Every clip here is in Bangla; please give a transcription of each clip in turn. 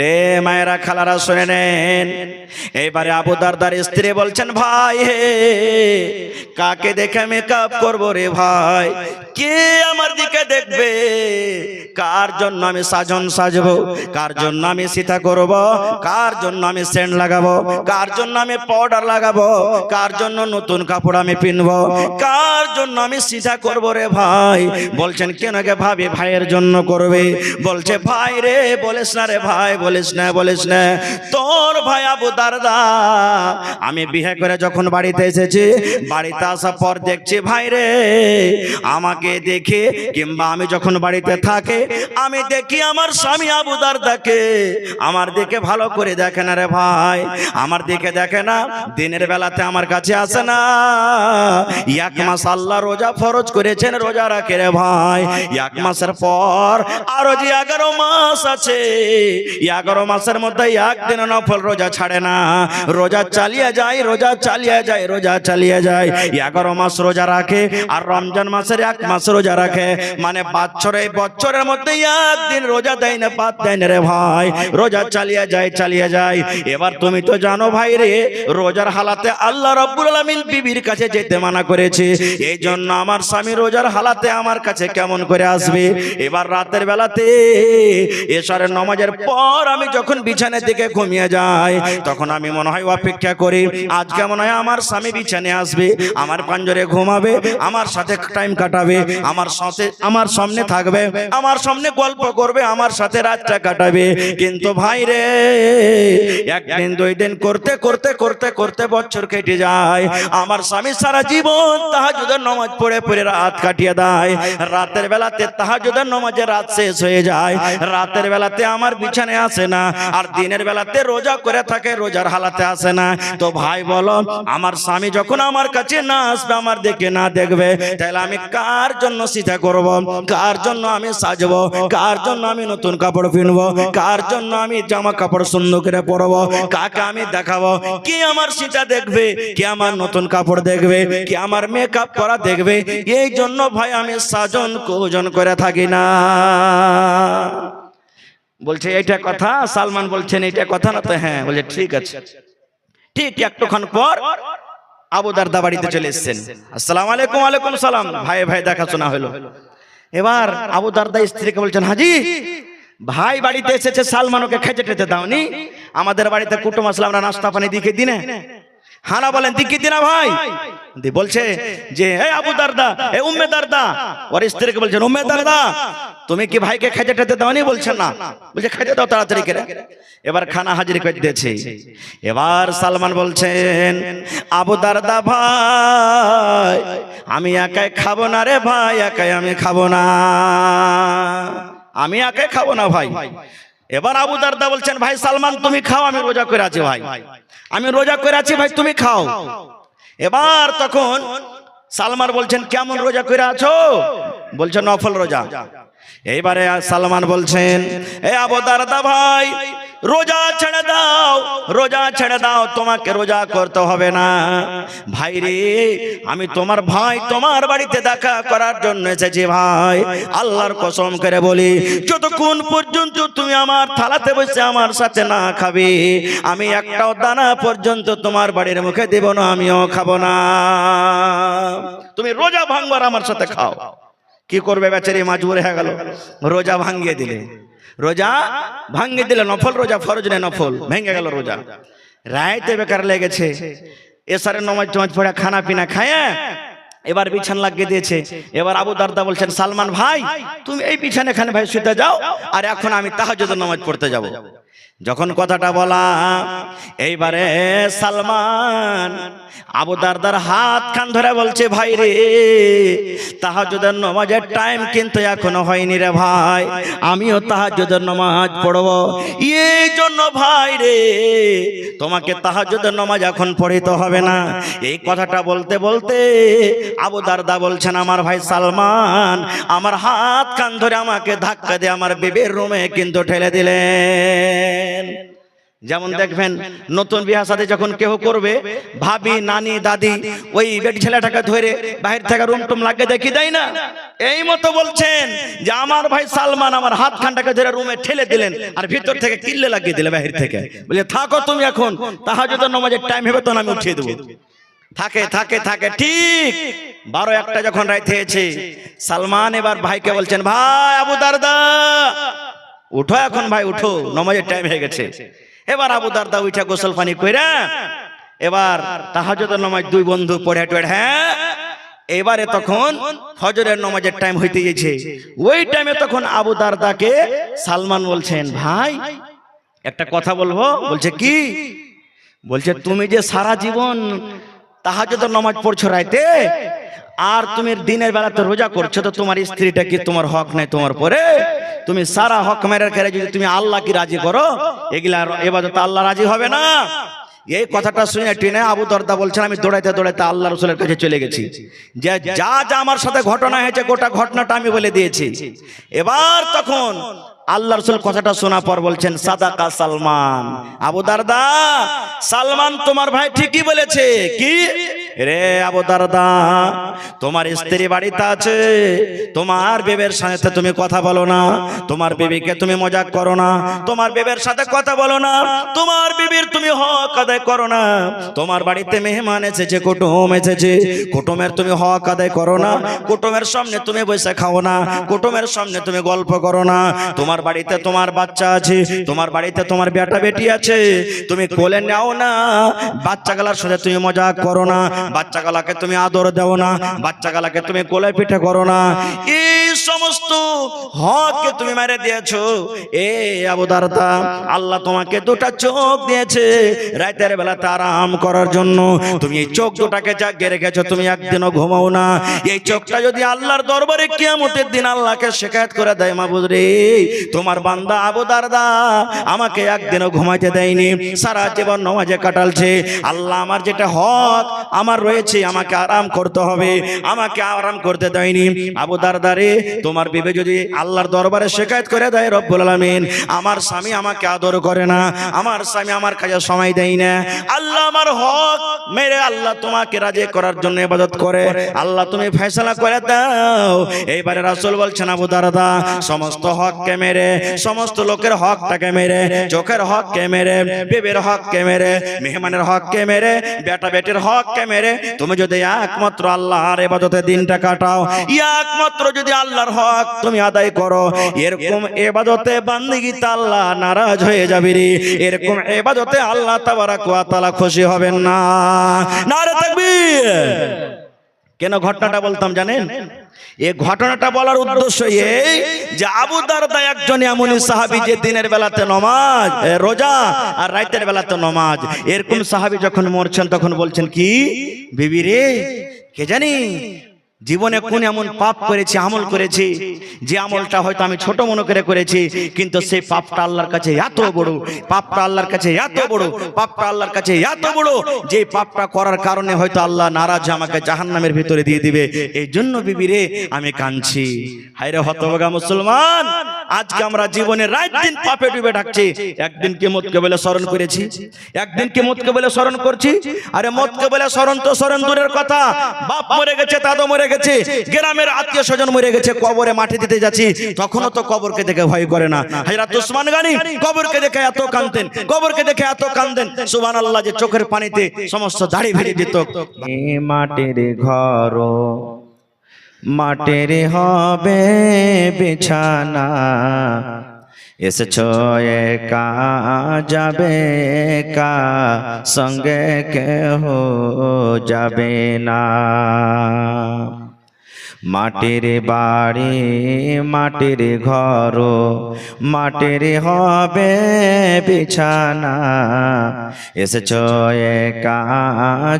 রে মায়েরা খালারা শুনে নেন। এইবারে আবু দারদার স্ত্রী বলছেন, ভাই হে, কাকে দেখে মেকআপ করবো রে ভাই? কে আমার দিকে দেখবে? কার জন্য আমি সাজন সাজবো? কার জন্য আমি সীতা করব? কার জন্য আমি সেন্ট লাগাবো? কার জন্য আমি পাউডার লাগাবো? কার জন্য নতুন কাপড় আমি পিনবো? কার জন্য আমি সীতা করবো রে ভাই? বলছেন, কেন গে ভাবি ভাইয়ের জন্য করবে? বলছে, ভাই রে বলিস না রে ভাই, বলিস না, বলিস না। তোর ভাই আবু দারদা আমি বিয়ে করে যখন বাড়িতে এসেছি, বাড়িতে আসার পর দেখছি ভাই রে, আমাকে দেখে কিংবা আমি যখন বাড়িতে থাকি, আমি দেখি আমার স্বামী আবু দারদাকে আমার দিকে ভালো করে দেখে না রে ভাই, আমার দিকে দেখে না। দিনের বেলাতে আমার কাছে আসে না। এক মাস আল্লাহ রোজা ফরজ করেছেন, রোজা রাখে রে ভাই। এক মাসের পর আরো যে 11 মাস আছে, 11 মাসের মধ্যে একদিন নফল রোজা ছাড়ে না, রোজা চালিয়ে যায়, রোজা চালিয়ে যায়, রোজা চালিয়ে যায়। 11 মাস রোজা রাখে, আর রমজান মাসের 1 মাস রোজা রাখে, মানে বছরের মধ্যে একদিন রোজা দেয় না, বাদ দেয় না রে ভাই, রোজা চালিয়ে যায়, চালিয়ে যায়। এবার তুমি তো জানো ভাই রে, রোজার হালাতে আল্লাহ রাব্বুল আলামিন বিবির কাছে যেতে মানা করেছে। এই জন্য আমার স্বামী রোজার হালাতে আমার কাছে কেমন করে আসবে? এবার রাতের বেলাতে এশারের নামাজের পর আমি যখন বিছানা থেকে ঘুমিয়ে যাই, তখন আমি মনে হয় অপেক্ষা করি, আজকে মনে হয় আমার স্বামী বিছানায় আসবে, আমার পাঞ্জরে ঘুমাবে, আমার সাথে টাইম কাটাবে, আমার সামনে থাকবে, আমার সামনে গল্প করবে, আমার সাথে রাতটা কাটাবে। কিন্তু ভাই রে, একদিন 2 দিন করতে করতে করতে করতে বছর কেটে যায়। আমার স্বামী সারা জীবন তাহাজ্জুদের নামাজ পড়ে পড়ে রাত কাটিয়ে দেয়। রাতের বেলাতে তাহাজ্জুদের নামাজে রাত শেষ হয়ে যায়, রাতের বেলাতে আমার বিছানায় আসে না, আর দিনের বেলাতে রোজা করে থাকে, রোজার হালাতে আসে না। তো ভাই বলো, আমার স্বামী যখন আমার কাছে না আসবে, আমার দেখে না দেখবে, তাহলে আমি কার জন্য সীতা করব? কার জন্য আমি সাজবো? কার জন্য আমি নতুন কাপড় কিনবো? কার জন্য আমি জামা কাপড় সুন্দর করে পরবো? কাকে আমি দেখাবো? কে আমার সীতা দেখবে? কে আমার নতুন কাপড় দেখবে? কে আমার মেকআপ করা দেখবে? এই জন্য ভাই আমি সাজন কোজন করে থাকি না। বলছে এইটা কথা? সালমান বলছেন এইটা কথা না? তো হ্যাঁ। বলছে ঠিক আছে। ঠিক একটুক্ষণ পর আবু দারদা বাড়িতে চলে এসেছেন। আসসালামু আলাইকুম। ওয়ালাইকুম সালাম। ভাই ভাই দেখাশোনা হলো। এবার আবু দারদা স্ত্রীকে বলছেন, হাজি ভাই বাড়িতে এসেছে, সালমান ওকে খেতে টেতে দাওনি? আমাদের বাড়িতে কুটুম আসলে আমরা নাস্তা পানি দিকে দিনে। হানা বলেন, দিকে দিনা ভাই? বলছে যে হে আবু দারদা, হে উম্মে দারদা, ওর স্ত্রীকে বলছেন, উম্মে দারদা তুমি কি ভাইকে খেতে টেতে দাওনি? বলছেন না। বলছে খেতে দাও তাড়াতাড়ি করে। এবার খানা হাজির করে দিয়েছে। এবার সালমান বলছেন, আবু দারদা ভাই আমি একাই খাবো না রে ভাই, একাই আমি খাবো না, আমি একাই খাবো না ভাই। এবার আবু দারদা বলছেন, ভাই সালমান তুমি খাও, আমি রোজা করে আছি ভাই, আমি রোজা করে আছি ভাই, তুমি খাও। এবার তখন সালমান বলছেন, কেমন রোজা করে আছো? বলছেন নফল রোজা। এইবারে সালমান বলছেন, এ আবু দারদা ভাই রোজা ছেড়ে দাও, রোজা ছেড়ে দাও, তোমাকে রোজা করতে হবে না। ভাই রে, আমি তোমার ভাই, তোমার বাড়িতে দেখা করার জন্য এসেছি ভাই। আল্লাহর কসম করে বলি, যতক্ষণ পর্যন্ত তুমি আমার থালাতে বসে আমার সাথে না খাবে, আমি একটাও দানা পর্যন্ত তোমার বাড়ির মুখে দেব না, আমিও খাবো না। তুমি রোজা ভাঙবার আমার সাথে খাও। কি করবে বেচারি, মজবুর হয়ে গেল, রোজা ভাঙিয়ে দিলে। রোজা ভাঙিয়ে দিলে, নফল রোজা, ফরজ নেই, নফল ভেঙে গেল রোজা। রাইতে বেকার লেগেছে, এসারে নামাজ টামাজ পড়ে খানা পিনা খায়, এবার বিছানা লাগিয়ে দিয়েছে। এবার আবু দারদা বলছেন, সালমান ভাই তুমি এই বিছানা খানে ভাই শুতে যাও, আর এখন আমি তাহাজ্জুদের নামাজ পড়তে যাব। যখন কথাটা বলা, এইবারে সালমান আবু দারদার হাত খান ধরে বলছে, ভাই রে তাহাজ্জুদের নামাজের টাইম কিন্তু এখনো হয়নি রে ভাই, আমিও তাহাজ্জুদের নামাজ পড়বো। এই জন্য ভাই রে তোমাকে তাহাজ্জুদের নামাজ এখন পড়িতে হবে না। এই কথাটা বলতে বলতে আবু দারদা বলছেন, আমার ভাই সালমান আমার হাত খান ধরে আমাকে ধাক্কা দিয়ে আমার বিবির রুমে কিন্তু ঠেলে দিলেন। যেমন দেখবেন নতুন বিয়া শাদী যখন কেউ করবে, ভাবি নানি দাদি ওই বেটি ছেলেটাকে ধরে বাহির থেকে রুম টুম লাগিয়ে দেখি দেয় না। এই মতো বলছেন যে আমার ভাই সালমান আমার হাত খানটাকে ধরে রুমে ঠেলে দিলেন আর ভিতর থেকে কিল্লে লাগিয়ে দিলে বাহির থেকে, বলে থাকো তুমি, এখন তাহাজ্জুদের নামাজের টাইম হবে তখন আমি উঠিয়ে দেবো। থাকে থাকে থাকে, ঠিক 12-1টা যখন রাত হয়েছে, সালমান এবার ভাইকে বলছেন, ভাই আবু দারদা উঠো, এখন ভাই উঠো, নামাজের টাইম হয়ে গেছে। এবার আবু দারদা উঠা গোসল পানি কইরা এবার তাহাজ্জুদের নামাজ দুই বন্ধু পড়ে টড়ে, হ্যাঁ এবারে তখন ফজরের নামাজের টাইম হইতে গেছে। ওই টাইমে তখন আবু দারদাকে সালমান বলছেন, ভাই একটা কথা বলবো। বলছে কি? বলছে তুমি যে সারা জীবন তাহাজ্জুদের নামাজ পড়ছো রাইতে, আর তুমি দিনের বেলাতে রোজা করছো, তো তোমার স্ত্রীটা কি তোমার হক নাই তোমার পরে? তুমি সারা হক মেরে করে যদি তুমি আল্লাহ কি রাজি করো, এগুলা ইবাদত আল্লাহ রাজি হবে না। এই কথাটা শুনে টিনে আবু দারদা বলছেন, আমি দৌড়াইতে দৌড়াইতে আল্লাহ রাসূলের কাছে চলে গেছি, যে যা যা আমার সাথে ঘটনা হয়েছে গোটা ঘটনাটা আমি বলে দিয়েছি। এবার তখন আল্লাহ রাসূল কথাটা শোনা পর বলছেন, সাদাকা সালমান। আবু দারদা, সালমান তোমার ভাই ঠিকই বলেছে। কি রে আবু দারদা, তোমার স্ত্রী বাড়িতে আছে, তোমার বিবির সাথে তুমি কথা বলো না, তোমার বিবিকে তুমি মজাক করো না, তোমার বিবির সাথে কথা বলো না, তোমার বিবির তুমি হক আদায় করো না। তোমার বাড়িতে মেহমান এসেছে, কুটুম এসেছে, কুটুমের তুমি হক আদায় করো না, কুটুমের সামনে তুমি বসে খাও না, কুটুমের সামনে তুমি গল্প করো না। তোমার বাড়িতে তোমার বাচ্চা আছে, তোমার বাড়িতে তোমার বেটা বেটি আছে, তুমি কোলে নাও না, বাচ্চাগুলোর সাথে তুমি মজাক করো না, বাচ্চাগুলোকে তুমি আদর দাও না, বাচ্চাগুলোকে তুমি কোলে পিঠে করো না। এই সমস্ত হককে তুমি মেরে দিয়েছো। এ আবু দারদা, আল্লাহ তোমাকে দুটা চোখ দিয়েছে রাতের বেলাতে আরাম করার জন্য, তুমি এই চোখ দুটাকে জাগিয়ে রেখেছো, তুমি একদিনও ঘুমাও না। এই চোখটা যদি আল্লাহর দরবারে কিয়ামতের দিন আল্লাহকে শিকায়ত করে দেয়, মাবুদ রে তোমার বান্দা আবু দারদা আমাকে একদিনও ঘুমাইতে দেয়নি, সারা জীবন নামাজে কাটালছে, আল্লাহ আমার যেটা হক আমার রয়েছে আমাকে আরাম করতে হবে, আমাকে আরাম করতে দেয়নি। আবু দারদা রে, তোমার বিবি যদি আল্লাহর দরবারে শিকায়ত করে দেয়, রব্বুল আলামিন আমার স্বামী আমাকে আদর করে না, আমার স্বামী আমার কাছে সময় দেয় না, আল্লাহ আমার হক মেরে আল্লাহ তোমাকে রাজি করার জন্য ইবাদত করে, আল্লাহ তুমি ফয়সালা করে দাও। এইবারে রাসূল বলছেন, আবু দারদা সমস্ত হককে মেরে, সমস্ত লোকের হকটাকে মেরে, চোখের হককে মেরে, বিবির হককে মেরে, মেহমানের হককে মেরে, বেটা বেটির হককে মেরে তুমি যদি একমাত্র আল্লাহর ইবাদতে দিনটা কাটাও, একমাত্র যদি আল্লাহর হক তুমি আদায় করো, এরকম ইবাদতে বান্দিগিতে আল্লাহ নারাজ হয়ে যাবে রে, এরকম ইবাদতে আল্লাহ তাবারাক ওয়া তাআলা খুশি হবেন না। নারে তাকবীর। কেন ঘটনাটা বলতাম জানেন? এই ঘটনাটা বলার উদ্দেশ্য এই যে আবু দারদা একজন এমনই সাহাবী যে দিনের বেলাতে নামাজ রোজা আর রাতের বেলাতে নামাজ। এরকম সাহাবী যখন মরছেন তখন বলছেন, কি বিবি রে, কে জানি জীবনে কোন এমন পাপ করেছি, আমল করেছি, যে আমলটা হয়তো আমি ছোট মনে করে করেছি, কিন্তু সেই পাপটা আল্লাহর কাছে এত বড়, পাপটা আল্লাহর কাছে এত বড়, পাপটা আল্লাহর কাছে এত বড়, যে পাপটা করার কারণে হয়তো আল্লাহ নারাজ আমাকে জাহান্নামের ভিতরে দিয়ে দিবে। এই জন্য বিবি রে আমি কাঁদছি। হায়রে হতভাগা মুসলমান, আজকে আমরা জীবনে রাত দিন পাপে ডুবে থাকছি। একদিন কি মতকে বলে স্মরণ করেছি, একদিন কি মতকে বলে স্মরণ করছি? আরে মতকে বলে স্মরণ তো স্মরণ দূরের কথা, বাপ মরে গেছে, দাদু মরে গেছে, গ্রামের আত্মীয় স্বজন মরে গেছে, কবরে মাটি দিতে যাচ্ছি, তখনও তো কবরকে দেখে ভয় করে না। হযরত ওসমান গনি কবরকে দেখে এত কাঁদতেন, কবরকে দেখে এত কাঁদতেন, সুবহানাল্লাহ, যে চোখের পানিতে সমস্ত দাড়ি ভেজে যেত। মাটির ঘর, মাটির হবে বিছানা, এসেছ একা যাবে কা, সঙ্গে কেহ যাবে না। মাটির বাড়ি, মাটির ঘর, মাটির হবে বিছানা, এসেছ একা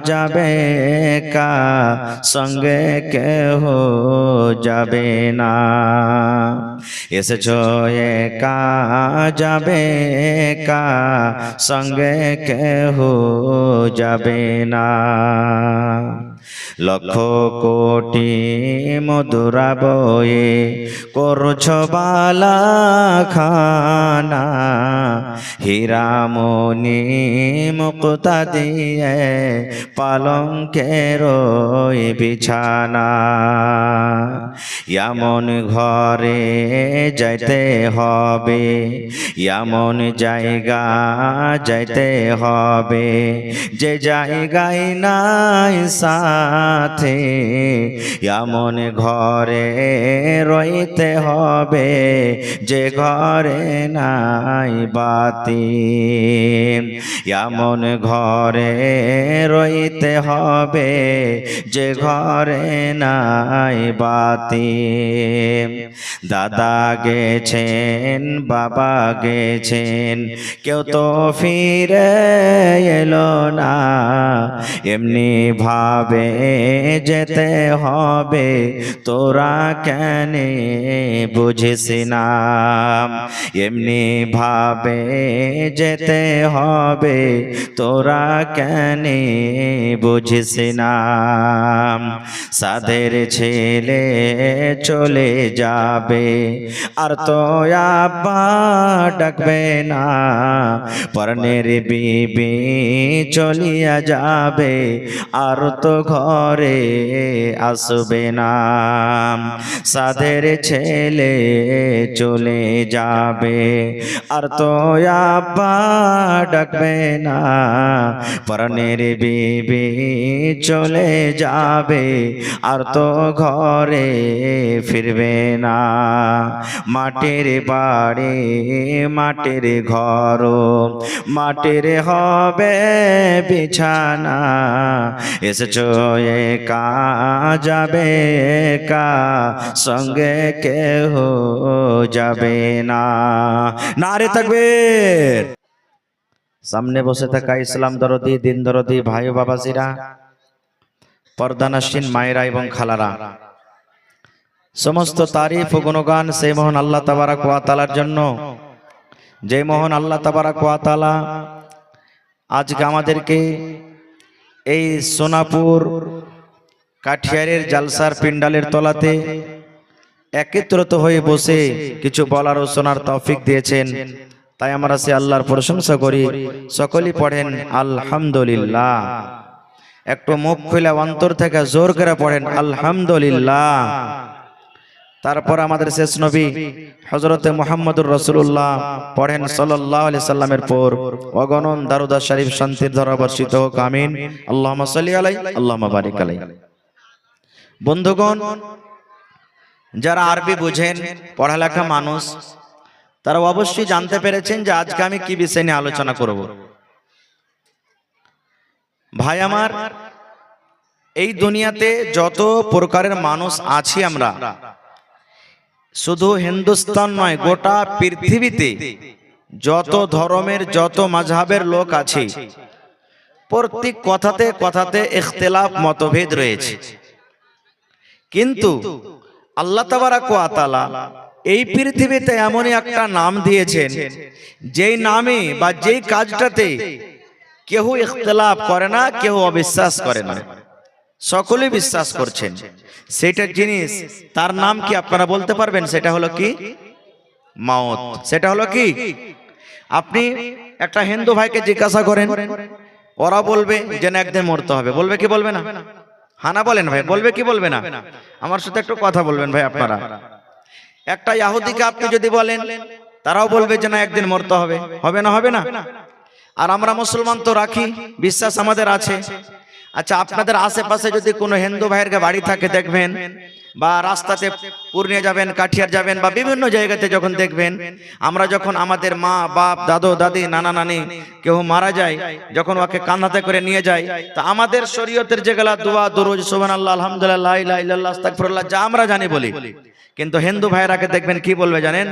যাবে কা, সঙ্গে কেহ যাবে না। এসেছ একা যাবে কা, সঙ্গে কেহ যাবে না। লক্ষ কোটি মধুরা বয়ে করছ বালা খানা, হীরামণি মুক্তা দিয়ে পালঙ্কের বিছানা। এমন ঘরে যাইতে হবে, এমন জায়গা যাইতে হবে, যে জায়গায় নাই সাথে, এমন ঘরে রইতে হবে, যে ঘরে নাই বাতি। এমন ঘরে রইতে হবে, যে ঘরে নাই বাতি। দাদা গেছেন, বাবা গেছেন, কেউ তো ফিরে এলো না, এমনি ভাবে যেতে হবে, তোরা কেন বুঝিস না? এমনি ভাবে যেতে হবে, তোরা কেন বুঝিস না? সাধের ছেলে চলে যাবে, আর তো আব্বা ডাকবে না, পরনের বিবি চলিয়া যাবে, আর তো ঘরে আসবে না। সাধের ছেলে চলে যাবে, আর তো আব্বা ডাকবে না, পরনের বিবি চলে যাবে, আর তো ঘরে ফিরবে না। মাটির বাড়ি মাটির ঘর, মাটির হবে বিছানা, এসেছো একা যাবে একা, সঙ্গে কেহ যাবে না। নারে তাকবীর। সামনে বসে থাকা ইসলাম দরদি, দিন দরদি ভাই ও বাবাজিরা, পর্দানাসীন মায়েরা এবং খালারা, সমস্ত তারিফ ও গুণগান সেই মহান আল্লাহ তাবারাক ওয়া তাআলার জন্য, যে মহান আল্লাহ তাবারাক ওয়া তাআলা আজকে আমাদেরকে এই সোনাপুর কাঠিয়ারের জালসার পিন্ডালের তলাতে একত্রিত হয়ে বসে কিছু বলার ও শোনার তৌফিক দিয়েছেন। তাই আমরা সে আল্লাহর প্রশংসা করি। সকলেই পড়েন আলহামদুলিল্লাহ। একটু মুখ খুলে অন্তর থেকে জোর করে পড়েন আলহামদুলিল্লাহ। তারপর আমাদের শেষ নবী হযরতে মুহাম্মদুর রাসূলুল্লাহ পড়েন সাল্লাল্লাহু আলাইহি সাল্লামের পর অগণন দারুদ শরীফ শান্তির ধারা বর্ষিত হোক, আমিন। আল্লাহুম্মা সাল্লি আলাইহি আল্লাহুম্মা বারিক আলাইহি। বন্ধুগণ, যারা আরবি বুঝেন, পড়ালেখা মানুষ, তারা অবশ্যই জানতে পেরেছেন যে আজকে আমি কি বিষয় নিয়ে আলোচনা করব। ভাই আমার, এই দুনিয়াতে যত প্রকারের মানুষ আছি আমরা, শুধু হিন্দুস্তান নয়, গোটা পৃথিবীতে যত ধর্মের যত মাযহাবের লোক আছে, প্রত্যেক কথাতে কথাতে ইখতিলাফ মতভেদ রয়েছে। কিন্তু আল্লাহ তাবারাক ওয়া তাআলা এই পৃথিবীতে এমনই একটা নাম দিয়েছেন, যেই নামে বা যেই কাজটাতে কেউ ইখতিলাফ করে না, কেউ অবিশ্বাস করে না, সকলে বিশ্বাস করছেন। সেটা জিনিস, তার নাম কি আপনারা বলতে পারবেন? সেটা হলো কি? মওত। সেটা হলো কি? আপনি একটা হিন্দু ভাইকে জিজ্ঞাসা করেন, ওরা বলবে যে না, একদিন মরতে হবে। বলবে কি বলবে না? হানা বলেন ভাই, বলবে কি বলবে না? আমার সাথে একটু কথা বলবেন ভাই আপনারা। একটা ইহুদিকে আপনি যদি বলেন, তারাও বলবে যে না, একদিন মরতে হবে। হবে না? হবে না? আর আমরা মুসলমান তো রাখি, বিশ্বাস আমাদের আছে। আচ্ছা, আপনাদের আশেপাশে যদি কোনো হিন্দু ভাইয়ের বাড়ি থাকে দেখবেন, বা রাস্তাতে পূর্ণিয়া যাবেন, কাঠিয়ার যাবেন, বা বিভিন্ন জায়গাতে যখন দেখবেন, আমরা যখন আমাদের মা বাপ দাদু দাদি নানা নানি কেউ মারা যায়, যখন ওকে কাঁধাতে করে নিয়ে যায়, তা আমাদের শরীয়তের যেগুলা দোয়া দরুদ সুবহানাল্লাহ আলহামদুলিল্লাহ লা ইলাহা ইল্লাল্লাহ আস্তাগফিরুল্লাহ যা আমরা জানি বলি, কিন্তু হিন্দু ভাইরাকে দেখবেন কি বলবে জানেন?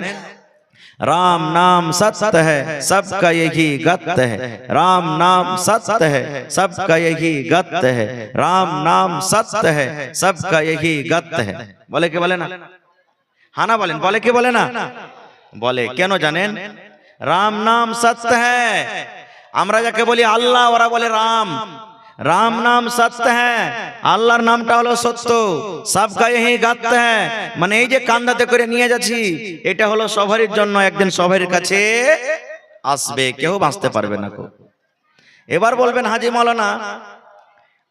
राम नाम सत्य है, सबका यही गत है। राम नाम सत्य है, सबका यही गत है। राम नाम सत्य है, सबका यही गत है। बोले के बोले ना? हाँ ना बोलें? बोले के बोले ना? बोले क्यों जानें? राम नाम सत्य है। আমরা যাকে বলি আল্লাহ, ওরা বলে রাম। রাম নাম সত্য হ্যাঁ, আল্লাহর নামটা হলো সত্য, সবকা यही গাতে হ্যাঁ, মানে এই যে কান্দাতে করে নিয়ে যাচ্ছি, এটা হলো সবারই জন্য, একদিন সবারই কাছে আসবে, কেউ বাঁচতে পারবে না। এবার বলবেন হাজী মাওলানা,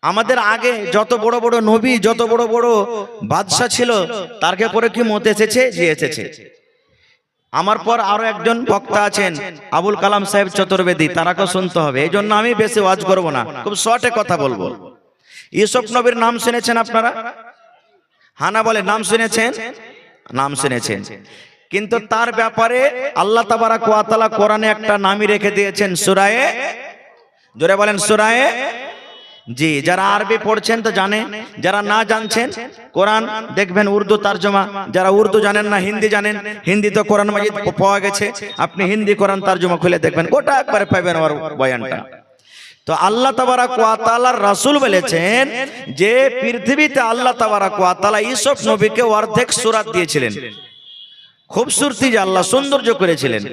আমাদের আগে যত বড় বড় নবী, যত বড় বড় বাদশা ছিল, তারকে পরে কি মত এসেছে? জি এসেছে। আমার পর আরো একজন বক্তা আছেন, আবুল কালাম সাহেব চতুর্বেদী, তারাকে শুনতে হবে, এই জন্য আমি বেশি ওয়াজ করব না, খুব শর্টে কথা বলবো। ইউসুফ নবীর নাম শুনেছেন আপনারা? হানা বলে নাম শুনেছেন? নাম শুনেছেন, কিন্তু তার ব্যাপারে আল্লাহ তাবারাক ওয়া তাআলা কোরআনে একটা নামই রেখে দিয়েছেন, সূরায়ে, জোরে বলেন সূরায়ে। জি, যারা আরবি পড়ছেন তো জানে, যারা না জানছেন কোরআন দেখবেন উর্দু তরজমা, যারা উর্দু জানেন না হিন্দি জানেন, হিন্দি তো কোরআন মাজিদ পাওয়া গেছে, আপনি হিন্দি কোরআন তরজমা খুলে দেখবেন, গোটা একবারে পাবেন আমার বয়ানটা। তো আল্লাহ তাবারাক ওয়া তাআলার রাসূল বলেছেন যে পৃথিবীতে আল্লাহ তাবারাক ওয়া তাআলা ইউসুফ নবীকে অর্ধেক সূরা দিয়েছিলেন, খুবসুরতি যে আল্লাহ সৌন্দর্য করেছিলেন।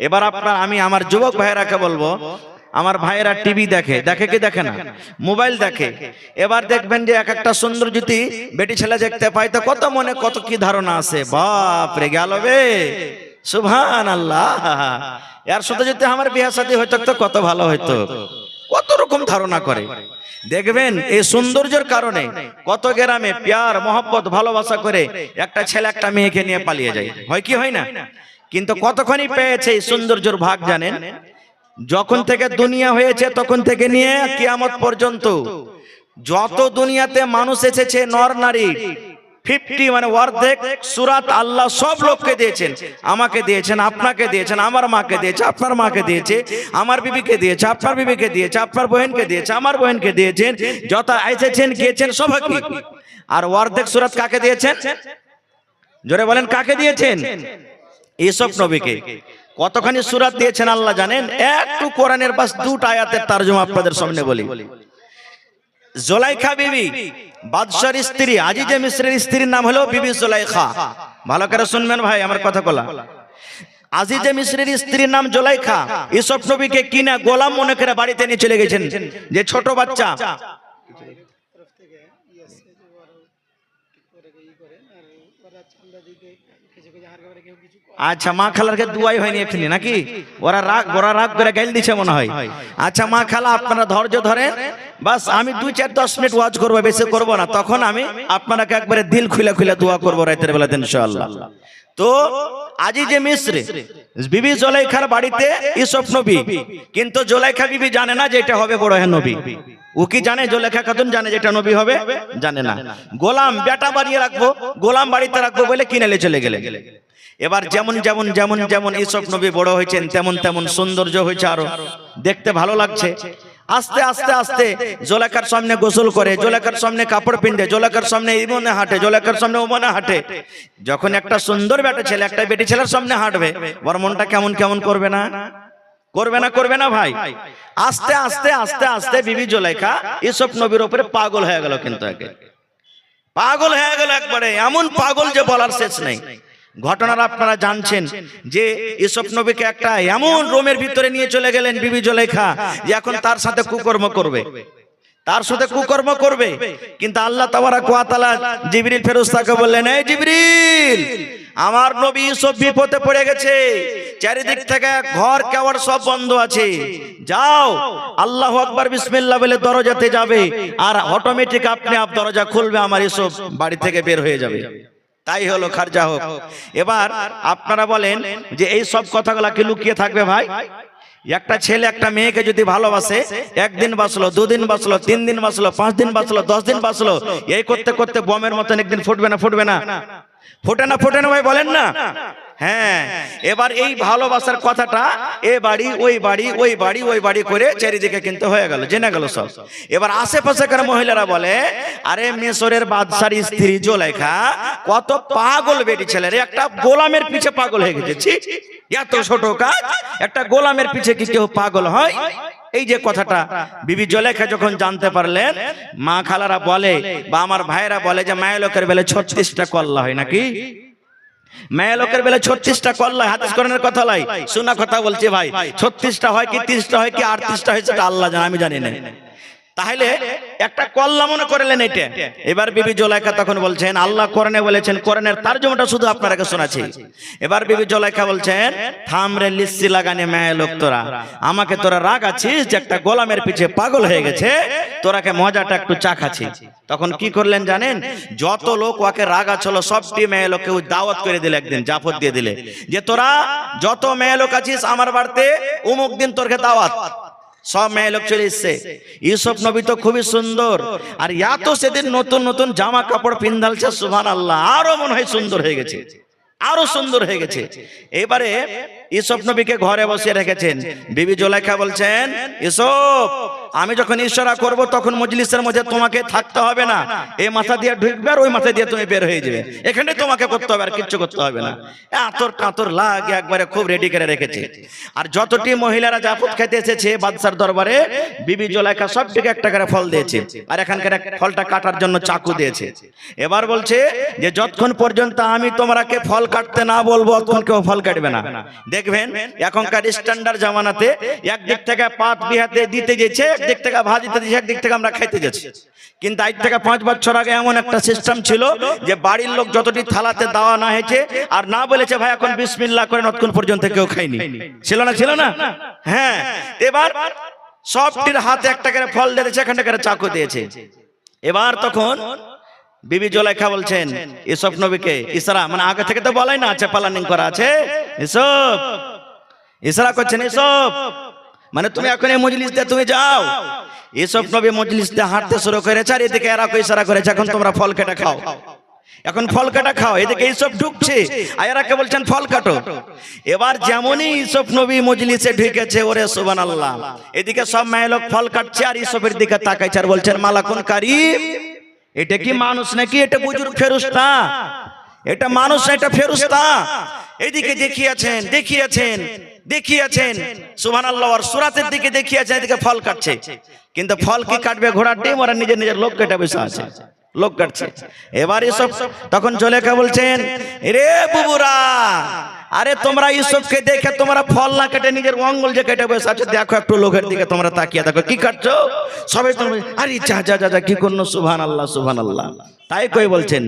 এবার আপনার আমি আমার যুবক ভাইয়েরাকে বলবো, আমার ভাইয়েরা টিভি দেখে, দেখে কি দেখে না? মোবাইল দেখে। এবার দেখবেন যে এক একটা সুন্দর যদি বেটি ছেলে দেখতে পাই তো কত মনে কত কি ধারণা আছে, বাপ রে গেল বে, সুবহানাল্লাহ, এর সাথে যদি আমার বিয়ে শাদী হইতো তো কত ভালো হইতো, কত রকম ধারণা করে। দেখবেন এই সৌন্দর্যের কারণে কত গ্রামে প্যার মহব্বত ভালোবাসা করে একটা ছেলে একটা মেয়েকে নিয়ে পালিয়ে যায়, হয় কি হয় না? কিন্তু কতক্ষণই পেয়েছে এই সৌন্দর্যের ভাগ জানেন? যখন থেকে দুনিয়া হয়েছে তখন থেকে নিয়ে কিয়ামত পর্যন্ত যত দুনিয়াতে মানুষ এসেছে নর নারী 50 মানে অর্ধেক সূরাত আল্লাহ সব লোককে দিয়েছেন, আমাকে দিয়েছেন, আপনাকে দিয়েছেন, আমার মাকে দিয়েছে, আপনার মাকে দিয়েছে, আমার বিবিকে দিয়েছে, আপনার বিবিকে দিয়েছে, আপনার বহেনকে দিয়েছে, আমার বহেনকে দিয়েছেন, যত এসেছেন গিয়েছেন সবাইকে। আর অর্ধেক সূরাত কাকে দিয়েছেন? জোরে বলেন কাকে দিয়েছেন? ইউসুফ নবীকে। কতখানি সূরা দিয়েছেন আল্লাহ জানেন? একটু কোরআনের বাস দুটো আয়াতের তরজমা আপনাদের সামনে বলি। জুলাইখা বিবি বাদশার স্ত্রী, আজিজে মিসরের স্ত্রীর নাম হলো বিবি জুলাইখা। ভালো করে শুনবেন ভাই আমার কথা বলা। আজিজে মিসরের স্ত্রীর নাম জুলাইখা। ইউসুফ নবীকে কিনা গোলাম মনে করে বাড়িতে নিয়ে চলে গেছেন, যে ছোট বাচ্চা আচ্ছা মা খালারকে দুয়াই হয়নি এখানে নাকি? ওরা রাগ করে গাইল দিছে মনে হয়। আচ্ছা মা খালা আপনারা ধৈর্য ধরেন, বাস আমি 2-4-10 মিনিট ওয়াজ করবো, বেশি করবো না, তখন আমি আপনাকে একবারে দিল খুলে খুলে দোয়া করবো রাতের বেলাতে ইনশাআল্লাহ। তো আজিজে মিসর বিবি জুলাইখার বাড়িতে ইউসুফ নবী, কিন্তু জুলাইখা বিবি জানে না যে এটা হবে বড় হ্যাঁ নবী। ও কি জানে? জুলাইখা খাতুন জানে যেটা নবী হবে? জানে না। গোলাম বেটা বাড়িয়ে রাখবো, গোলাম বাড়িতে রাখবো বলে কিনে চলে গেলে। এবার যেমন যেমন যেমন যেমন ইউসুফ নবী বড় হয়েছেন তেমন তেমন সৌন্দর্য হয়েছে, আরো দেখতে ভালো লাগছে। আস্তে আস্তে আস্তে জুলাইখার সামনে গোসল করে, জুলাইখার সামনে কাপড় পিনতে, জুলাইখার সামনে ইমনে হাঁটে, জুলাইখার সামনে ওমনে হাঁটে। যখন একটা সুন্দর বেটা ছেলে একটা বেটি ছেলের সামনে হাঁটবে, ওর মনটা কেমন কেমন করবে না? করবে না? করবে না ভাই? আস্তে আস্তে আস্তে আস্তে বিবি জুলাইখা ইউসুফ নবীর উপরে পাগল হয়ে গেল, কিন্তু একে পাগল হয়ে গেল একবারে, এমন পাগল যে বলার শেষ নেই। ঘটনার আপনারা জানছেন যে ইউসুফ নবীকে একটা এমন রোমের ভিতরে নিয়ে চলে গেলেন বিবি জুলাইখা, যে এখন তার সাথে কুকর্ম করবে, তার সাথে কুকর্ম করবে। কিন্তু আল্লাহ তাবারাক ওয়া তাআলা জিবরিল ফেরেশতাকে বললেন, এই জিবরিল, আমার নবী ইউসুফ বিপদে পড়ে গেছে, চারিদিক থেকে ঘর কেওয়ার সব বন্ধ আছে, যাও আল্লাহু আকবার বিসমিল্লাহ বলে দরজাতে যাবে, আর অটোমেটিক আপনি দরজা খুলবে, আমার ইউসুফ বাড়ি থেকে বের হয়ে যাবে। তাই হলো, খারজা হোক। এবার আপনারা বলেন যে এই সব কথাগুলা কি লুকিয়ে থাকবে ভাই? একটা ছেলে একটা মেয়েকে যদি ভালোবাসে, একদিন বাঁচলো, 2 দিন বাঁচলো, 3 দিন বাঁচলো, 5 দিন বাঁচলো, 10 দিন বাঁচলো, এই করতে করতে বমের মতন একদিন ফুটবে না? ফুটবে না? ফোটে না? ফোটে না ভাই? বলেন না? হ্যাঁ। এবার এই ভালোবাসার কথাটা এ বাড়ি ওই বাড়ি, ওই বাড়ি ওই বাড়ি করে চারিদিকে কিন্তু হয়ে গেল, জেনে গেল সব। এবার আশেপাশেকার মহিলারা বলে, আরে মিশরের বাদশার স্ত্রী জুলাইখা কত পাগল বেটি ছেলের, একটা গোলামের পিছে পাগল হয়ে গেছে। এত ছোট কাজ, একটা গোলামের পিছে কি কেউ পাগল হয়? এই যে কথাটা বিবি জুলাইখা যখন জানতে পারলেন, মা খালারা বলে বা আমার ভাইরা বলে যে মায়ের লোকের বেলা 36টা কল্লা হয় নাকি? মেয়ে লোকের বেলা 36টা কল্লা, হাদিস কোরআনের কথা লাই, শোনা কথা বলছে ভাই। 36টা হয় কি 30টা হয় কি 38টা হয় সেটা আল্লাহ জানে, আমি জানি না। তাহলে একটা কল্লা মনে করলেন এটা। এবার বিবি জুলাইখা তখন বলছেন আল্লাহ কোরআনে বলেছেন, কোরআনের তরজমাটা শুধু আপনাকে শোনাচ্ছি। এবার বিবি জুলাইখা বলছেন থামরে লিস্সি লাগানে মেয়ে লোক, তোরা আমাকে তোরা রাগ আছিস যে একটা গোলামের পিছে পাগল হয়ে গেছে, তোরাকে মজাটা একটু চাখাচ্ছি। তখন কি করলেন জানেন, যত লোক ওকে রাগা ছিল সবটি মেয়ে লোককে দাওয়াত করে দিলে, একদিন জাফর দিয়ে দিলে যে তোরা যত মেয়ে লোক আছিস আমার বাড়িতে অমুক দিন তোরকে দাওয়াত। সব মেয়ে লোক চলে এসছে। ইউসুফ নবী তো খুবই সুন্দর, আর এত সেদিন নতুন নতুন জামা কাপড় পিন্দালছে, সুবহানাল্লাহ, আরো মনে হয় সুন্দর হয়ে গেছে, আরো সুন্দর হয়ে গেছে। এবারে ইউসুফ নবীকে ঘরে বসিয়ে রেখেছেন। বিবি জুলাইখা বলছেন ইউসুফ, আমি যখন ইশারা করব তখন মজলিসের মধ্যে তোমাকে থাকতে হবে না, এই মাথা দিয়ে ঢুকবে আর ওই মাথা দিয়ে তুমি বের হয়ে যাবে, এখানে তোমাকে করতে হবে আর কিচ্ছু করতে হবে না। আতর কাতর লাগে একবারে খুব রেডি করে রেখেছে। আর যতটি মহিলারা জাফত খেতে এসেছে বাদশার দরবারে, বিবি জুলাইখা সবটিকে একটা করে ফল দিয়েছে, আর এখানকার ফলটা কাটার জন্য চাকু দিয়েছে। এবার বলছে যে যতক্ষণ পর্যন্ত আমি তোমাকে ফল কাটতে না বলবো ততক্ষণ কেউ ফল কাটবে না। দেখবেন এখনকার স্ট্যান্ডার্ড জামানাতে একদিক থেকে পাত বিহাতে দিতে যেছে, একদিক থেকে ভাজিতে দিচ্ছে, একদিক থেকে আমরা খাইতে যাচ্ছি। কিন্তু আজ থেকে 5 বছর আগে এমন একটা সিস্টেম ছিল যে বাড়ির লোক যতটি থালাতে দেওয়া না হয়েছে আর না বলেছে ভাই এখন বিসমিল্লাহ করে ততক্ষণ পর্যন্ত কেউ খায়নি, ছিল না? ছিল না? হ্যাঁ। এবার সবটির হাতে একটা করে ফল দিয়েছে, এখানটা করে চাকু দিয়েছে। এবার তখন বিবি জুলাইখা বলছেন ইউসুফ নবীকে ইশারা, মানে আগে থেকে তো বলাই না আছে, প্ল্যানিং করা আছে। ইউসুফ ইশারা করছেন, ইউসুফ মানে তুমি এখন এই মজলিস দিয়ে তুমি যাও। ইউসুফ নবী মজলিস দিয়ে হাঁটতে শুরু করেছে, আর এদিকে এরা ইশারা করেছে এখন তোমরা ফল কেটে খাও, এখন ফল কাটা খাও। এদিকে ইউসুফ ঢুকছে আর এরাকে বলছেন ফল কাটো। এবার যেমনই ইউসুফ নবী মজলিসে ঢুকেছে, ওরে সুবহানাল্লাহ, এদিকে সব মেয়ে লোক ফল কাটছে আর ইউসুফের দিকে তাকাইছে আর বলছেন মালাকুন কারীম, এটা কি মানুষ নাকি? এটা বুজুর্গ ফেরেশতা, এটা মানুষ না, এটা ফেরেশতা। এইদিকে দেখিয়েছেন দেখিয়েছেন দেখিয়েছেন সুবহানাল্লাহ, আর সূরাতের দিকে দেখিয়েছেন, এদিকে ফল কাটছে। কিন্তু ফল কি কাটবে? ঘোড়ার ডিম, ওরা নিজের নিজের লোক কেটে বসে আছে, লোক কাটছে। এবার ইউসুফ তখন জুলাইখা বলছেন রে বুবুরা, আরে তোমরা ইউসুফকে দেখে তোমরা ফল না কেটে নিজের অঙ্গল যে কেটে বসে আছে, দেখো একটু লোকের দিকে তোমরা তাকিয়ে দেখো কি কাটছো। সবাই তোমরা আরে যা যা যা যা কি করলো, সুবহানাল্লাহ সুবহানাল্লাহ। তাই কই বলছেন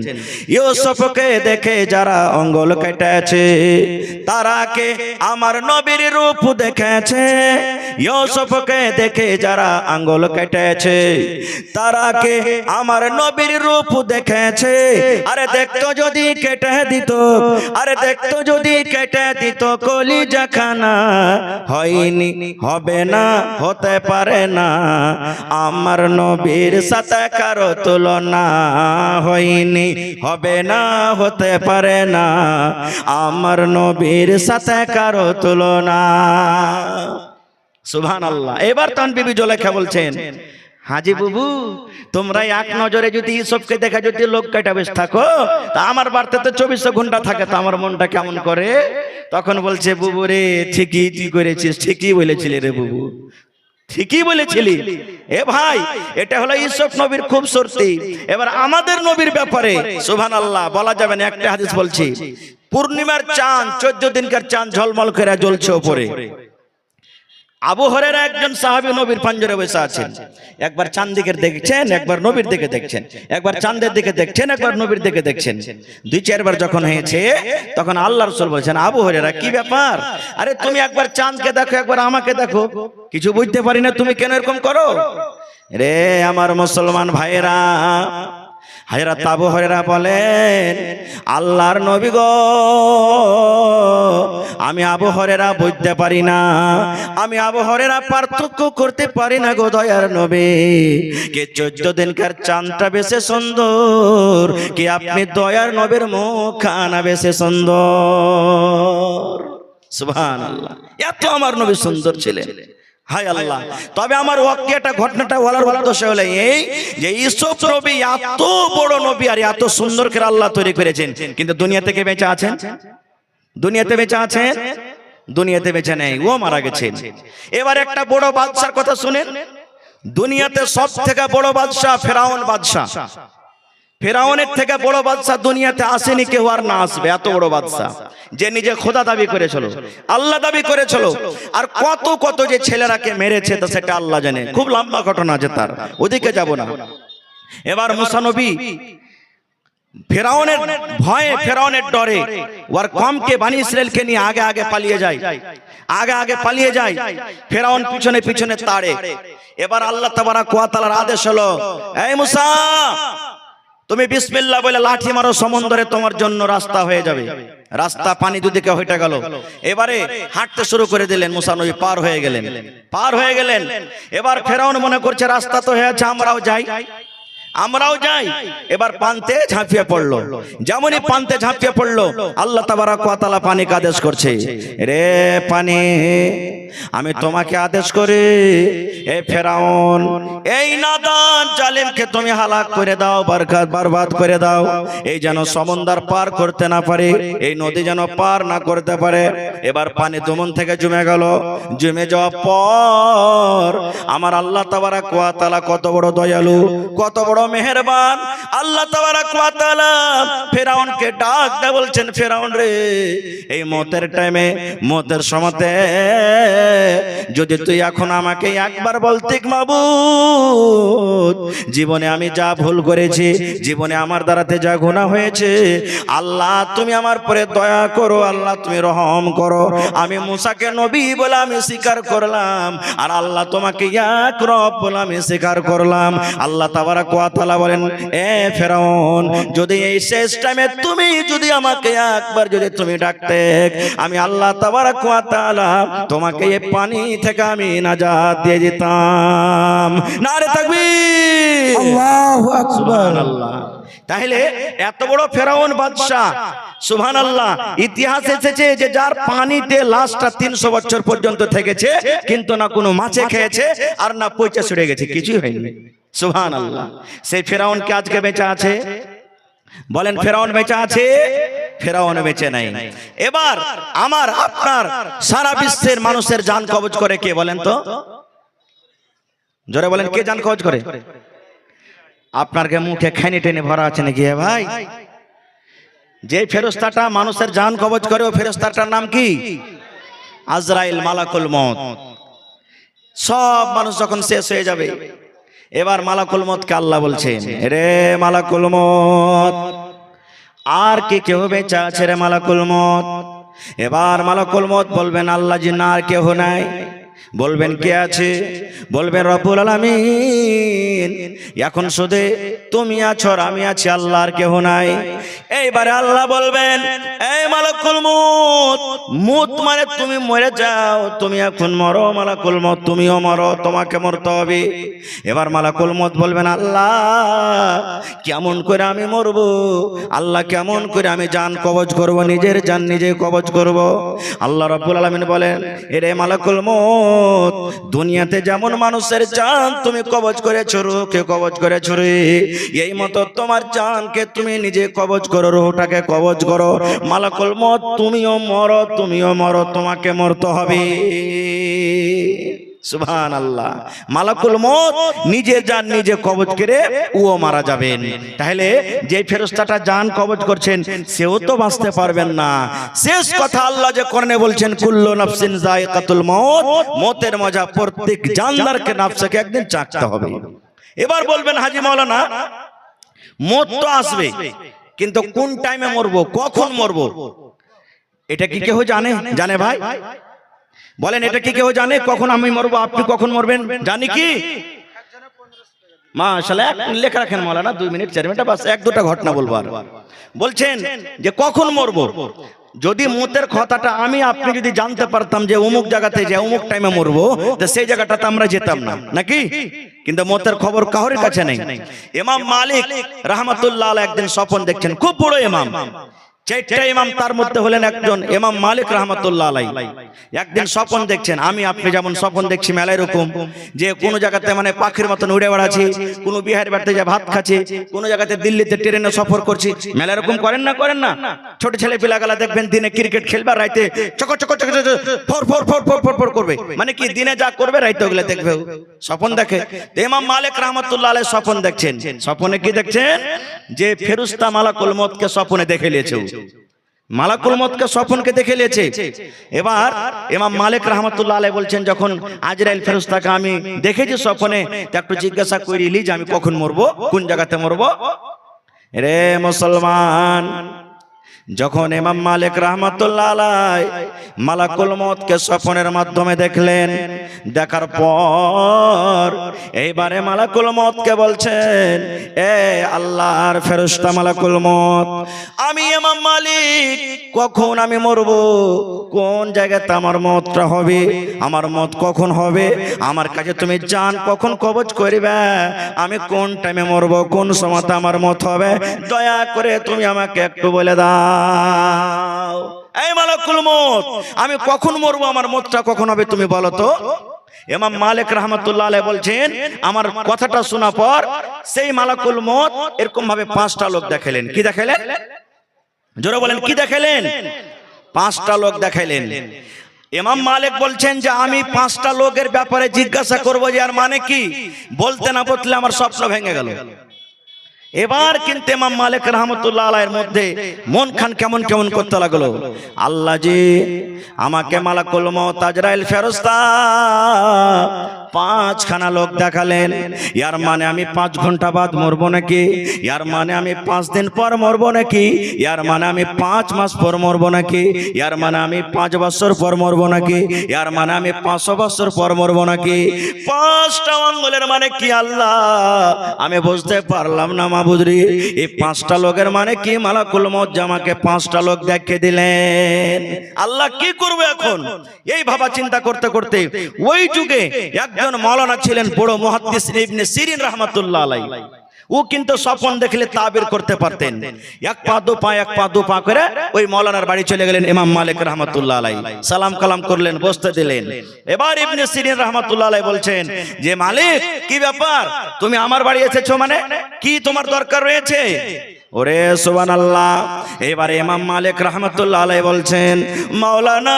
ইউসুফকে দেখে যারা অঙ্গল কেটেছে তারাকে আমার নবীর রূপ দেখেছে, ইউসুফকে দেখে যারা আঙ্গুল কেটেছে তারাকে আমার নবীর রূপ দেখেছে। আরে দেখতো যদি কেটে দিত, আরে দেখতো যদি কেটে দিত কলিজা খানা, হয়নি হবে না হতে পারে না আমার নবীর সাথে কারো তুলনা, হয়নি হবে না হতে পারে না আমার নবীর সাথে কারো তুলনা। সুবহানাল্লাহ। এবার তখন বিবি জুলাইখা বলছেন হাজি বুবু, তোমরা এক নজরে যদি ইউসুফকে দেখা যদি লোক কাটা বেশ থাকো, তা আমার বাড়িতে তো 24 ঘন্টা থাকে, তো আমার মনটা কেমন করে। তখন বলছে বুবু রে, ঠিকই তুই করেছিস, ঠিকই বলেছিলি রে বুবু, ঠিকই বলেছিলি। এ ভাই, এটা হলো ইউসুফ নবীর খুব শর্তি। এবার আমাদের নবীর ব্যাপারে সুবহানাল্লাহ বলা যাবে না। একটা হাদিস বলছি, পূর্ণিমার চাঁদ 14 দিনকার চাঁদ ঝলমল করে জ্বলছে উপরে। আবু হুরায়রা একজন সাহাবী নবীর পাঞ্জরে বসে আছেন, একবার চাঁদ দিকে দেখছেন, একবার নবীর দিকে দেখছেন, একবার চাঁদের দিকে দেখছেন, একবার নবীর দিকে দেখছেন। 2-4 বার যখন হয়েছে তখন আল্লাহ রাসূল বলেছেন আবু হুরায়রা কি ব্যাপার, আরে তুমি একবার চাঁদকে দেখো একবার আমাকে দেখো, কিছু বুঝতে পারি না তুমি কেন এরকম করো। রে আমার মুসলমান ভাইরা, হযরত আবু হুরায়রা বলেন আল্লাহর নবী গো, আমি আবু হুরায়রা বুঝতে পারি না, আমি আবু হুরায়রা পার্থক্য করতে পারি না গো দয়ার নবী, কে 14 দিনকার চাঁদটা বেশি সুন্দর, কি আপনি দয়ার নবীর মুখখানা বেশি সুন্দর। সুবহানাল্লাহ, এত আমার নবী সুন্দর ছিলেন। হায় আল্লাহ। তবে আমার ওয়াকিয়াটা ঘটনাটা বলার উদ্দেশ্য হলো এই যে ইউসুফ নবী এত বড় নবী আর এত সুন্দর করে আল্লাহ তৈরি করেছেন, কিন্তু দুনিয়া থেকে বেঁচে আছেন? দুনিয়াতে বেঁচে আছেন? দুনিয়াতে বেঁচে নেই, ও মারা গেছেন। এবার একটা বড় বাদশার কথা শুনেন। দুনিয়াতে সব থেকে বড় বাদশা ফেরাউন বাদশা। ফেরাউনের থেকে বড় বাদশা দুনিয়াতে আসেনি, কেউ আর না আসবে। এত বড় বাদশা যে নিজে খোদা দাবি করেছিল, আল্লাহ দাবি করেছিল, আর কত কত যে ছেলেরাকে মেরেছে তা সেটা আল্লাহ জানে। খুব লম্বা ঘটনা আছে তার, ওদিকে যাব না। এবার মুসা নবী ফেরাউনের ভয়ে, ফেরাউনের ডরে ওর কমকে বানি ইসরায়েলকে নিয়ে আগে আগে পালিয়ে যায়, আগে আগে পালিয়ে যায়। ফেরাউন পিছনে পিছনে তাড়ে। এবার আল্লাহ তাবারাক ওয়া তাআলার আদেশ হলো, এই মুসা তুমি বিসমিল্লাহ বলে লাঠি মারো, সমুদ্রে তোমার জন্য রাস্তা হয়ে যাবে। রাস্তা পানি দুদিকে হয়ে গেল। এবারে হাঁটতে শুরু করে দিলেন, মুসা নবী পার হয়ে গেলেন, পার হয়ে গেলেন। এবার ফেরাউন মনে করছে রাস্তা তো হয়েছে, আমরাও যাই, আমরাও যাই। এবার পান্তে ঝাঁপিয়ে পড়লো। যেমনই পান্তে ঝাঁপিয়ে পড়লো, আল্লাহ তাবারাক ওয়া তাআলা পানিকে আদেশ করছে, রে পানি আমি তোমাকে আদেশ করি, এ ফেরাউন এই নাদান জালিমকে তুমি হালাক করে দাও, বরবাদ করে দাও। এই যেন সমুদ্র পার করতে না পারে, এই নদী যেন পার না করতে পারে। এবার পানি দমন থেকে জমে গেল। জমে যাওয়ার পর আমার আল্লাহ তাবারাক ওয়া তাআলা কত বড় দয়ালু, কত বড় মেহেরবান। আল্লাহ তাবারাক ওয়া তাআলা ফেরাউনকে ডাক দিয়ে বলছেন, ফেরাউন রে, এই মতের টাইমে, মতের সময়তে যদি তুই এখন আমাকে একবার বলতি, মাবুদ জীবনে আমি যা ভুল করেছি, জীবনে আমার দ্বারাতে যা গুনাহ হয়েছে, আল্লাহ তুমি আমার পরে দয়া করো, আল্লাহ তুমি রহম করো। আমি মুসাকে নবী বলে আমি স্বীকার করলাম, আর আল্লাহ তোমাকে এক রব বলে আমি স্বীকার করলাম। আল্লাহ তাবারাক ওয়া তাআলা বলেন, এ ফেরাউন যদি এই শেষ টাইমে তুমি যদি আমাকে একবার যদি তুমি ডাকতে, আমি আল্লাহ তাবারাক ওয়া তাআলা তোমাকে এই পানি থেকে আমি নাজাত দিয়ে দিতাম। নারে তাকবীর, আল্লাহু আকবার, সুবহানাল্লাহ। তাহলে এত বড় ফেরাউন বাদশা, সুবহানাল্লাহ। ইতিহাস এসেছে যে যার পানিতে লাশটা 300 বছর পর্যন্ত থেকেছে, কিন্তু না কোনো মাছে খেয়েছে আর না পচে সরে গেছে, কিছুই হয়নি। সুবহানাল্লাহ। সেই ফেরাউন কি আজকে বেঁচে আছে? বলেন ফেরাউন বেঁচে আছে? ফেরাউন বেঁচে নাই। এবার আমার আপনার সারা বিশ্বের মানুষের জান কবজ করে কে বলেন তো? জোরে বলেন, কে জান কবজ করে? আপনার কে মুখে খানি টেনে ভরা আছে নাকি ভাই? যে ফেরেশতাটা মানুষের জান কবজ করে, ও ফেরেশতাটার নাম কি? আজরাইল, মালাকুল মউত। সব মানুষ যখন শেষ হয়ে যাবে, এবার মালাকুল মউতকে আল্লাহ বলছেন, রে মালাকুল মউত, আর কি কেউ বেঁচে আছে রে মালাকুল মউত? এবার মালাকুল মউত বলবেন, আল্লাহ জি না, আর কেউ নাই। বলবেন কে আছে? বলবেন রব্বুল আলামিন, এখন শুধু তুমি আছো আর আমি আছি, আল্লাহ আর কেউ নাই। এইবারে আল্লাহ বলবেন, এই মালাকুল মউত, মউত মানে তুমি মরে যাও, তুমি এখন মরো মালাকুল মউত, তুমিও মরো, তোমাকে মরতে হবে। এবার মালাকুল মউত বলবেন, আল্লাহ কেমন করে আমি মরব? আল্লাহ কেমন করে আমি জান কবজ করব? নিজের জান নিজে কবজ করব। আল্লাহ রাব্বুল আলামিন বলেন, এরে মালাকুল মউত, দুনিয়াতে যেমন মানুষের জান তুমি কবজ করেছো, রূহকে কবজ করেছো রে, এই মতো তোমার জানকে তুমি নিজে কবজ করো, রূহটাকে কবজ করো। মালাকুল মউত তুমিও মরো, তুমিও মরো, তোমাকে মরতে হবে। সুবহানাল্লাহ। মালাকুল মউত নিজে জান নিজে কবজ করে ও মারা যাবেন। তাহলে যে ফেরেশতাটা জান কবজ করছেন, সেও তো বাঁচতে পারবেন না। শেষ কথা আল্লাহ যে কোরআনে বলছেন, কুল্লু নাফসিন যায়কাতুল মউত, মতের মজা প্রত্যেক জানদারকে, নাফসকে একদিন চাখতে হবে। এবার বলবেন, হাজী মাওলানা মত তো আসবে, কিন্তু কোন টাইমে মরবো, কখন মরবো, এটা কি কেউ জানে? জানে ভাই? বলেন এটা কি কেউ জানে? কখন আমি মরবো, আপনি কখন মরবেন, জানি কি? মাশাআল্লাহ, লেখা রাখেন মাওলানা, 2 মিনিট 4 মিনিট, বাস 1-2টা ঘটনা বলবো। আর বলছেন যে কখন মরবো, যদি মতের কথাটা আমি আপনি যদি জানতে পারতাম যে অমুক জায়গাতে যে অমুক টাইমে মরবো, তো সেই জায়গাটাতে আমরা যেতাম না, নাকি? কিন্তু মতের খবর কারোর কাছে নেই। ইমাম মালিক রাহমাতুল্লাহ আলাইহি একদিন স্বপ্ন দেখছেন, খুব বড় ইমাম, চারটা ইমাম, তার মধ্যে হলেন একজন ইমাম মালিক রাহমাতুল্লাহ আলাইহি। একদিন স্বপ্ন দেখছেন, আমি আপনি যেমন স্বপ্ন দেখছি মেলায় এরকম, যে কোনো জায়গাতে মানে পাখির মতন উড়ে বেড়াচ্ছি, কোনো বিহার বাড়িতে যা ভাত খাচ্ছি, কোনো জায়গাতে দিল্লিতে ট্রেনে সফর করছি। মেলা এরকম করেন না? করেন না? ছোট ছেলে পিলাগালা দেখবেন দিনে ক্রিকেট খেলবে, রাইতে choco choco choco choco four four four four four four করবে, মানে কি দিনে যা করবে রাইতে ওগুলো দেখবে, স্বপ্ন দেখে। তো ইমাম মালিক রাহমাতুল্লাহ আলাইহি স্বপ্ন দেখছেন। স্বপ্নে কি দেখছেন? যে ফেরেশতা মালাকুল মউতকে স্বপ্নে দেখে নিয়েছে। মালাকুল মউতকে স্বপ্নকে দেখে নিয়েছে। এবার ইমাম মালিক রাহমাতুল্লাহ আলাইহি বলছেন, যখন আজরাইল ফেরেশতাকে আমি দেখেছি স্বপ্নে, তা একটু জিজ্ঞাসা করিলি যে আমি কখন মরবো, কোন জায়গাতে মরবো। রে মুসলমান, যখন ইমাম মালিক রাহমাতুল্লাহ আলাইহি মালাকুল মউতকে স্বপ্নের মাধ্যমে দেখলেন, দেখার পর এইবারে মালাকুল মউতকে বলছেন, এ আল্লাহর ফেরেশতা মালাকুল মউত, আমি ইমাম মালিক কখন আমি মরব, কোন জায়গাতে আমার মওতটা হবে, আমার মওত কখন হবে, আমার কাছে তুমি জান কখন কবজ করিবে, আমি কোন টাইমে মরব, কোন সময়তে আমার মওত হবে, দয়া করে তুমি আমাকে একটু বলে দাও। এই মালাকুল মউত, আমি কখন মরবো, আমার মওতটা কখন হবে তুমি বলো তো। ইমাম মালিক রাহমাতুল্লাহ আলাইহি বলছেন, আমার কথাটা শোনা পর সেই মালাকুল মউত এরকম ভাবে 5টা লোক দেখালেন। কি দেখালেন? জোরে বলেন, কি দেখালেন? 5টা লোক দেখালেন। ইমাম মালিক বলছেন যে আমি 5টা লোকের ব্যাপারে জিজ্ঞাসা করবো যে আর মানে কি, বলতে না বললে আমার স্বপ্ন ভেঙে গেল। এবার কিন্তু ইমাম মালিক রাহমাতুল্লাহ আলাইহির মধ্যে মন খান কেমন কেমন করতে লাগলো। আল্লাহ জি আমাকে মালাকুল মউত আজরাইল ফেরেশতা 5খানা লোক দেখালেন, ইয়ার মানে আমি 5 ঘন্টা বাদ মরবো নাকি, ইয়ার মানে আমি 5 দিন পর মরবো নাকি, ইয়ার মানে আমি 5 মাস পর মরবো নাকি, ইয়ার মানে আমি 5 বছর পর মরবো নাকি, ইয়ার মানে আমি 500 বছর পর মরবো নাকি। 5টা আঙ্গুলের মানে কি আল্লাহ আমি বুঝতে পারলাম না মাবুদরি। এই 5টা লোকের মানে কি? মালাকুল মউত আমাকে 5টা লোক দেখিয়ে দিলেন। আল্লাহ কি করবে এখন? এই ভাবা চিন্তা করতে করতে ওই যুগে একজন মাওলানা ছিলেন, বড় মুহাদ্দিস ইবনে সিরিন রাহমাতুল্লাহ আলাইহি। ও কিন্তু স্বপ্ন দেখলে তাবির করতে পারতেন। এক পা দু পা করে ওই মাওলানার বাড়ি চলে গেলেন ইমাম মালিক রাহমাতুল্লাহ আলাইহি, সালাম কালাম করলেন, বসতে দিলেন। এবার ইবনে সিরিন রাহমাতুল্লাহ আলাইহি বলছেন যে মালিক কি ব্যাপার, তুমি আমার বাড়ি এসেছো, মানে কি তোমার দরকার রয়েছে? ওরে সুবহানাল্লাহ। এবারে ইমাম মালিক রাহমাতুল্লাহ আলাইহি বলছেন, মাওলানা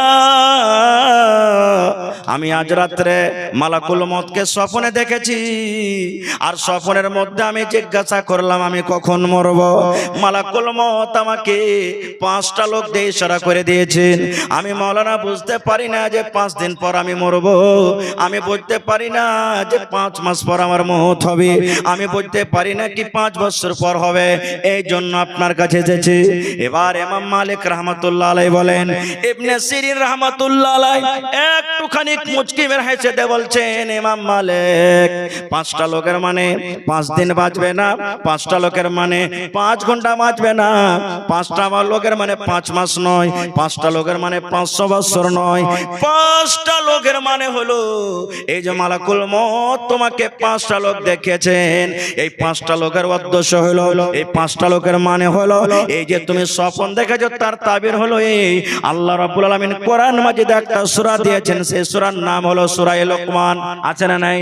আমি আজ রাত্রে মালাকুল মউতকে স্বপ্নে দেখেছি, আর স্বপ্নের মধ্যে আমি জিজ্ঞাসা করলাম আমি কখন মরব। মালাকুল মউত আমাকে 5টা লোক দিয়ে ইশারা করে দিয়েছেন। আমি মাওলানা বুঝতে পারি না যে 5 দিন পর আমি মরব, আমি বুঝতে পারি না যে 5 মাস পর আমার মওত হবে, আমি বুঝতে পারি না কি 5 বছর পর হবে, এই জন্য আপনার কাছে এসেছি। এবার ইমাম মালিক রাহমাতুল্লাহ আলাইহি বলেন, ইবনে সিরিন রাহমাতুল্লাহ আলাইহি একটুখানি মুচকি মেরে হেসে দিয়ে বলছেন, ইমাম মালিক 5টা লোকের মানে 5 দিন বাঁচবে না, 5টা লোকের মানে 5 ঘন্টা বাঁচবে না, 5টা লোকের মানে 5 মাস নয়, 5টা লোকের মানে 500 বছর নয়, 5টা লোকের মানে হলো এই যে মালাকুল মউত তোমাকে 5টা লোক দেখিয়েছেন। এই 5টা লোকের উদ্দেশ্য হলো, এই 5টা লোকের মানে হলো এই যে তুমি স্বপ্ন দেখেছো তার তাবির হলো এই। আল্লাহ রাব্বুল আলামিন কোরআন মাজিদে একটা সূরা দিয়েছেন, সেই সূরার নাম হলো সূরা লোকমান। আছে না নাই?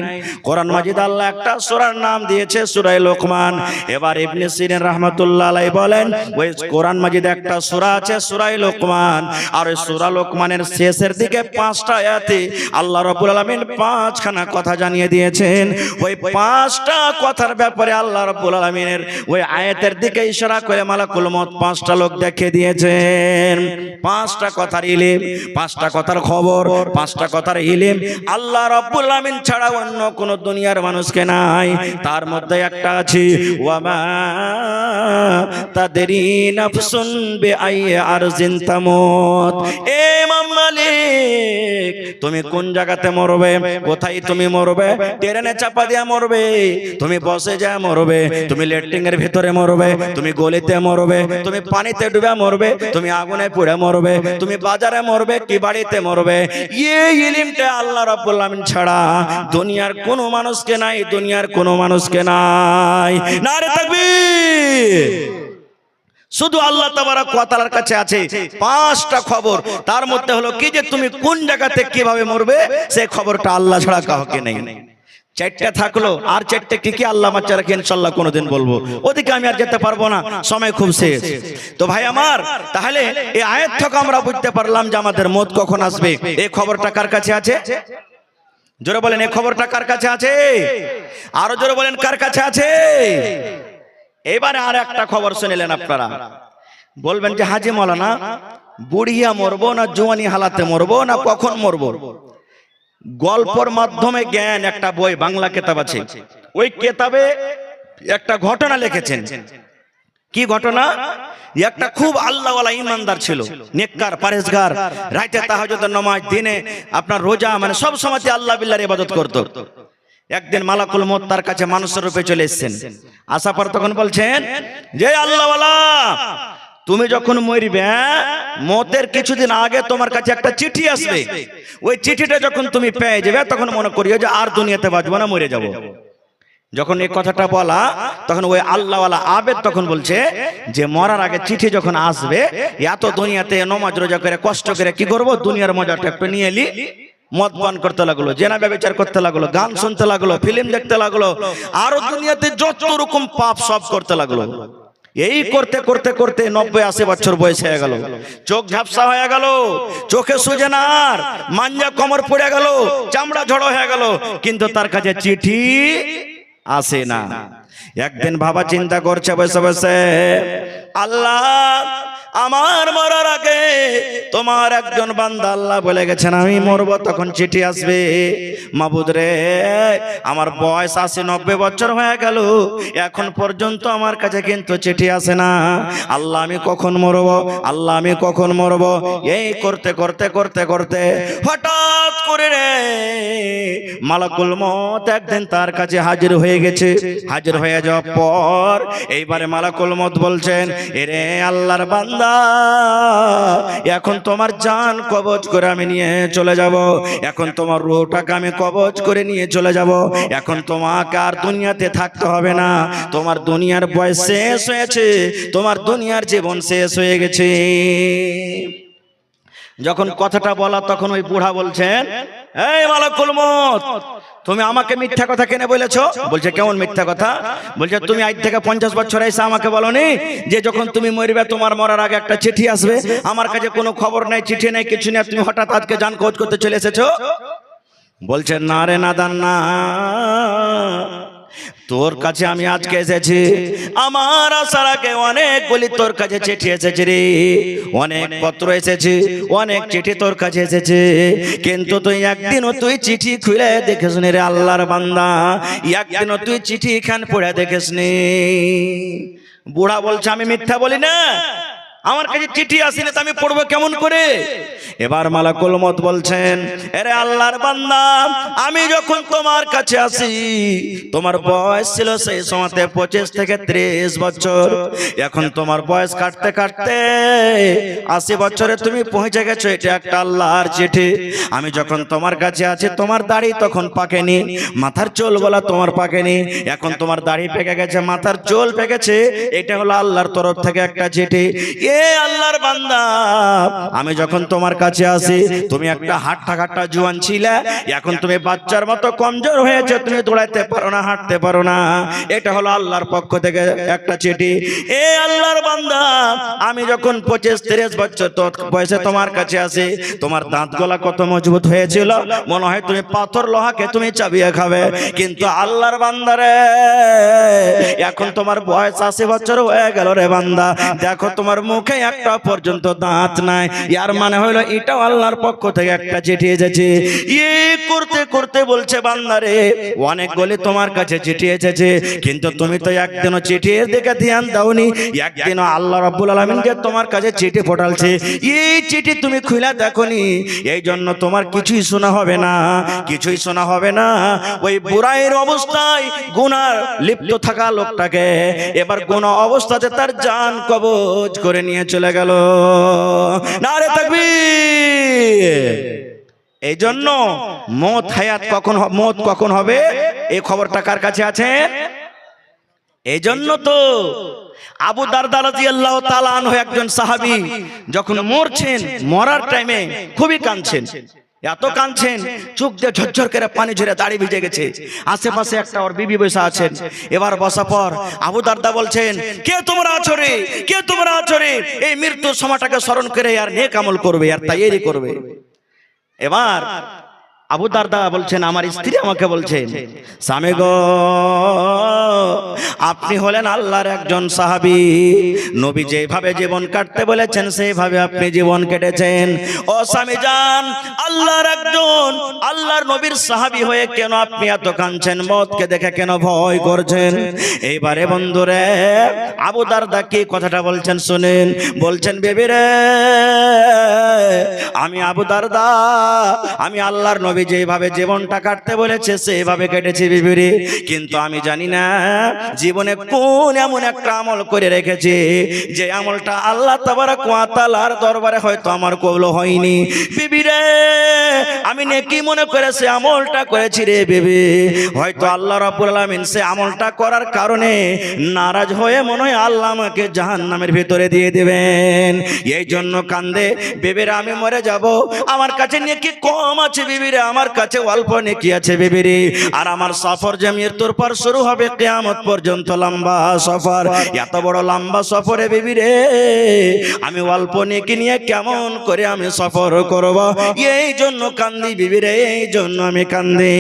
কোরআন মাজিদে আল্লাহ একটা সূরার নাম দিয়েছে সূরা লোকমান। এবার ইবনে সিরিন রাহমাতুল্লাহ আলাইহি বলেন, ওই কোরআন মাজিদে একটা সূরা আছে সূরা লোকমান, আর ওই সূরা লোকমানের শেষের দিকে 5টা আয়াতে আল্লাহ রাব্বুল আলামিন 5খানা কথা জানিয়ে দিয়েছেন। ওই 5টা কথার ব্যাপারে আল্লাহ রাব্বুল আলামিনের ওই আয়াতের দিকে ইশারা করে মালাকুল মউত 5টা লোক দেখিয়ে দিয়েছেন। 5টা কথার ইলম, 5টা কথার খবর, 5টা কথার ইলম আল্লাহ রাব্বুল আলামিন ছাড়া অন্য কোন দুনিয়ার মানুষকে নাই। তার মধ্যে একটা আছে, ওয়ামা তাদরি নাফসুন বিআইয়ি আরজিন তামুত। ইমাম মালিক তুমি কোন জায়গাতে মরবে, কোথায় তুমি মরবে? ট্রেনে চাপা দিয়া মরবে, তুমি বসে যা মরবে, তুমি লেট্রিন এর ভিতরে মরবে, তুমি গলিতে মরবে, তুমি পানিতে ডুবে মরবে, তুমি আগুনে পুড়ে মরবে, তুমি বাজারে মরবে কি বাড়িতে মরবে, এই ইলমটা আল্লাহ রাব্বুল আলামিন ছাড়া দুনিয়ার কোনো মানুষকে নাই, দুনিয়ার কোনো মানুষকে নাই। নারে তাকবীর। শুধু আল্লাহ তাবারক ওয়া তাআলার কাছে আছে 5টা খবর। তার মধ্যে হলো কি যে তুমি কোন জায়গাতে কিভাবে মরবে সেই খবরটা আল্লাহ ছাড়া কাউকে নেই। 4টা থাকলো, আর 4টা কি আল্লাহ বাচ্চা রাখে, ইনশাআল্লাহ কোনোদিন বলবো, ওদিকে আমি আর যেতে পারবো না, সময় খুব শেষ। তো ভাই আমার, তাহলে এই আয়াত থেকে আমরা বুঝতে পারলাম যে আমাদের মত কখন আসবে। এই খবরটা কার কাছে আছে? জোরে বলেন, এই খবরটা কার কাছে আছে? আরো জোরে বলেন, কার কাছে আছে? এবারে আর একটা খবর শুনিলেন আপনারা, বলবেন যে হাজি মাওলানা বুড়িয়া মরবো না জওয়ানি হালাতে মরবো না কখন মরবো? গল্পর মাধ্যমে জ্ঞান একটা বই, বাংলা কিতাব আছে, ওই কিতাবে একটা ঘটনা লিখেছেন। কি ঘটনা? একটা খুব আল্লাহওয়ালা ইমানদার ছিল, নেককার, পরেজগার, রাতে তাহাজ্জুদের নামাজ, দিনে আপনার রোজা, মানে সব সময় আল্লাহ বিল্লাহর ইবাদত করত। একদিন মালাকুল মউত তার কাছে মানুষের রূপে চলে এসেছেন। আসার পর তখন বলছেন যে আল্লাহওয়ালা, তুমি যখন মরবে, মতের কিছুদিন আগে তোমার কাছে একটা চিঠি আসবে। ওই চিঠিটা যখন তুমি পেয়ে যাবে, তখন মনে করিও যে আর দুনিয়াতে বাঁচবো না, মরে যাব। যখন এই কথাটা বলা, তখন ওই আল্লাহওয়ালা আবেদ তখন বলছে যে মরার আগে চিঠি যখন আসবে, এত দুনিয়াতে নামাজ রোজা করে কষ্ট করে কি করব, দুনিয়ার মজাটা একটু নিয়ে এলি। মদ পান করতে লাগলো, জেনা ব্যভিচার করতে লাগলো, গান শুনতে লাগলো, ফিল্ম দেখতে লাগলো, আরো দুনিয়াতে যত রকম পাপ সব করতে লাগলো। এই করতে করতে করতে 90-80 বছর বয়স হয়ে গেল, চোখ ঝাপসা হয়ে গেল, চোখে সুজে না, আর মাঞ্জা কোমর পড়ে গেল, চামড়া ঝড়ো হয়ে গেল, কিন্তু তার কাছে চিঠি আসে না। একদিন বাবা চিন্তা করছে বসে বসে, আল্লাহ আমার মরার আগে তোমার একজন বান্দা আল্লাহ বলে গেছেন আমি মরবো, তখন চিঠি আসবে। মাবুদ রে, আমার বয়স 80-90 বছর হয়ে গেল, এখন পর্যন্ত আমার কাছে কিন্তু চিঠি আসে না। আল্লাহ আমি কখন মরবো, আল্লাহ আমি কখন মরবো? এই করতে করতে করতে করতে হঠাৎ করে রে মালাকুল মউত একদিন তার কাছে হাজির হয়ে গেছে। হাজির হয়ে যাওয়ার পর এইবারে মালাকুল মউত বলছেন, এরে আল্লাহর বান্দা, এখন তোমার জান কবজ করে আমি নিয়ে চলে যাব, এখন তোমার রূহটাকে আমি কবজ করে নিয়ে চলে যাব, এখন তোমাকে আর দুনিয়াতে থাকতে হবে না, তোমার দুনিয়ার বয়স শেষ হয়েছে, তোমার দুনিয়ার জীবন শেষ হয়ে গেছে। যখন কথাটা বলা, তখন ওই বুড়া বলছেন, এই মালাকুল মউত, তুমি আমাকে মিথ্যা কথা কেন বলেছো? বলছে কেমন মিথ্যা কথা? বলছে তুমি আজ থেকে 50 বছর এসে আমাকে বলনি যে যখন তুমি মরবে তোমার মরার আগে একটা চিঠি আসবে? আমার কাছে কোনো খবর নাই, চিঠি নাই, কিছু নেই, তুমি হঠাৎ আজকে জান খোঁজ করতে চলে এসেছো। বলছে না রে নাদান না, তোর কাছে আমি আজকে এসেছি, আমার আসার আগে অনেকগুলি তোর কাছে চিঠি এসেছে রে, অনেক পত্র এসেছে, অনেক চিঠি তোর কাছে এসেছে, কিন্তু তুই একদিনও তুই চিঠি খুলে দেখিস নি রে আল্লাহর বান্দা, একদিনও তুই চিঠি খান পড়ে দেখিস নি। বুড়া বলছে আমি মিথ্যা বলি না, আমার কাছে চিঠি আসেনি, তো আমি পড়বো কেমন করে? এবার মালাকুল মউত বলছেন, আরে আল্লাহর বান্দা, আমি যখন তোমার কাছে আসি তোমার বয়স ছিল সেই সময়তে 25 থেকে 30 বছর, এখন তোমার বয়স কাটতে কাটতে 80 বছরে তুমি পৌঁছে গেছো, এটা একটা আল্লাহর চিঠি। আমি যখন তোমার কাছে আছি তোমার দাড়ি তখন পাকেনি, মাথার চুল বলা তোমার পাকেনি, এখন তোমার দাড়ি পেকে গেছে, মাথার চুল পেকেছে, এটা হলো আল্লাহর তরফ থেকে একটা চিঠি। এ আল্লাহর বান্দা, আমি যখন তোমার কাছে আসি তুমি একটা হাট্টা কাট্টা জোয়ান ছিলে, এখন তুমি বাচ্চার মতো কমজোর হয়েছে, তুমি দৌড়াইতে পারো না, হাঁটতে পারো না, এটা হলো আল্লাহর পক্ষ থেকে একটা চিঠি। এ আল্লাহর বান্দা, আমি যখন 25-30 বছর বয়সে তোমার কাছে আসি তোমার দাঁত গলা কত মজবুত হয়েছিল, মনে হয় তুমি পাথর লোহাকে তুমি চাবিয়ে খাবে, কিন্তু আল্লাহর বান্দা রে, এখন তোমার বয়স 80 বছর হয়ে গেল রে বান্দা, দেখো তোমার মুখে একটা পর্যন্ত দাঁত নাই, ইয়ার মানে হলো এটাও আল্লাহর পক্ষ থেকে একটা চিঠি এসেছে। করতে করতে বলছে বান্দারে, অনেকগুলি তোমার কাছে চিঠি এসেছে, কিন্তু তুমি তো একদিনও চিঠির দিকে ধ্যান দাওনি, একদিনও আল্লাহ রাব্বুল আলামিন যে তোমার কাছে চিঠি পাঠালছে এই চিঠি তুমি খুলে দেখোনি, এই জন্য তোমার কিছুই শোনা হবে না, কিছুই শোনা হবে না। ওই বুড়াইয়ের অবস্থায় গুনার লিপ্ত থাকা লোকটাকে এবার গুনাহ অবস্থাতে তার জান কবজ করে নিয়ে চলে গেল। নারে তাকবীর। এই জন্য মত হায়াত কখন, মত কখন হবে এই খবরটা কার কাছে আছে? এই জন্য তো আবু দারদা রাদিয়াল্লাহু তাআলা আনহু একজন সাহাবী, যখন মরছেন, মরার টাইমে খুবই কাঁদছেন, এত কাঁদছেন চোখ দিয়ে ঝরঝর করে পানি ঝরে দাড়ি ভিজে গেছে। আশেপাশে একটা ওর বিবি বসে আছেন। এবার বসা পর আবু দারদা বলছেন, কে তোমরা আছো রে, কে তোমরা আছো রে, এই মৃত্যুর সময়টাকে স্মরণ করে আর নেক আমল করবে, আর তাইয়ারি করবে। এবার আবু দারদা বলছেন, আমার স্ত্রী আমাকে বলছেন, স্বামী গো, আপনি হলেন আল্লাহর একজন সাহাবী, নবী যেভাবে জীবন কাটতে বলেছেন সেইভাবে আপনি জীবন কেটেছেন। ও স্বামী জান, আল্লাহর একজন, আল্লাহর নবীর সাহাবী হয়ে কেন আপনি এত কাঁদছেন, মওতকে দেখে কেন ভয় করছেন? এইবারে বন্ধুরে আবু দারদা কি কথাটা বলছেন শুনেন। বলছেন, বেবি রে, আমি আবু দারদা, আমি আল্লাহর নবী যেভাবে জীবনটা কাটতে বলেছে সেইভাবে কেটেছি বিবিরে, কিন্তু আমি জানি না জীবনে কোন এমন একটা আমল করে রেখেছি যে আমলটা আল্লাহ তাবারক ওয়া তাআলার দরবারে হয়তো আমার কবুল হয়নি। বিবিরে, আমি নেকি মনে করে সে আমলটা করেছি রে বিবি, হয়তো আল্লাহ রাব্বুল আলামিন সে আমলটা করার কারণে নারাজ হয়ে মনে হয় আল্লাহ আমাকে জাহান্নামের ভিতরে দিয়ে দিবেন। এই জন্য কান্দে, বিবিরে আমি মরে যাব, আমার কাছে নেকি কম আছে বিবিরে, আমার কাছে অল্প নেকি আছে বিবিরে, আর আমার সফর যে মৃত্যুর পর শুরু হবে কিয়ামত পর্যন্ত লম্বা সফর, এত বড় লম্বা সফরে বিবিরে আমি অল্প নেকি নিয়ে কেমন করে আমি সফর করব? এই জন্য কান্দি বিবিরে, এই জন্য আমি কান্দি।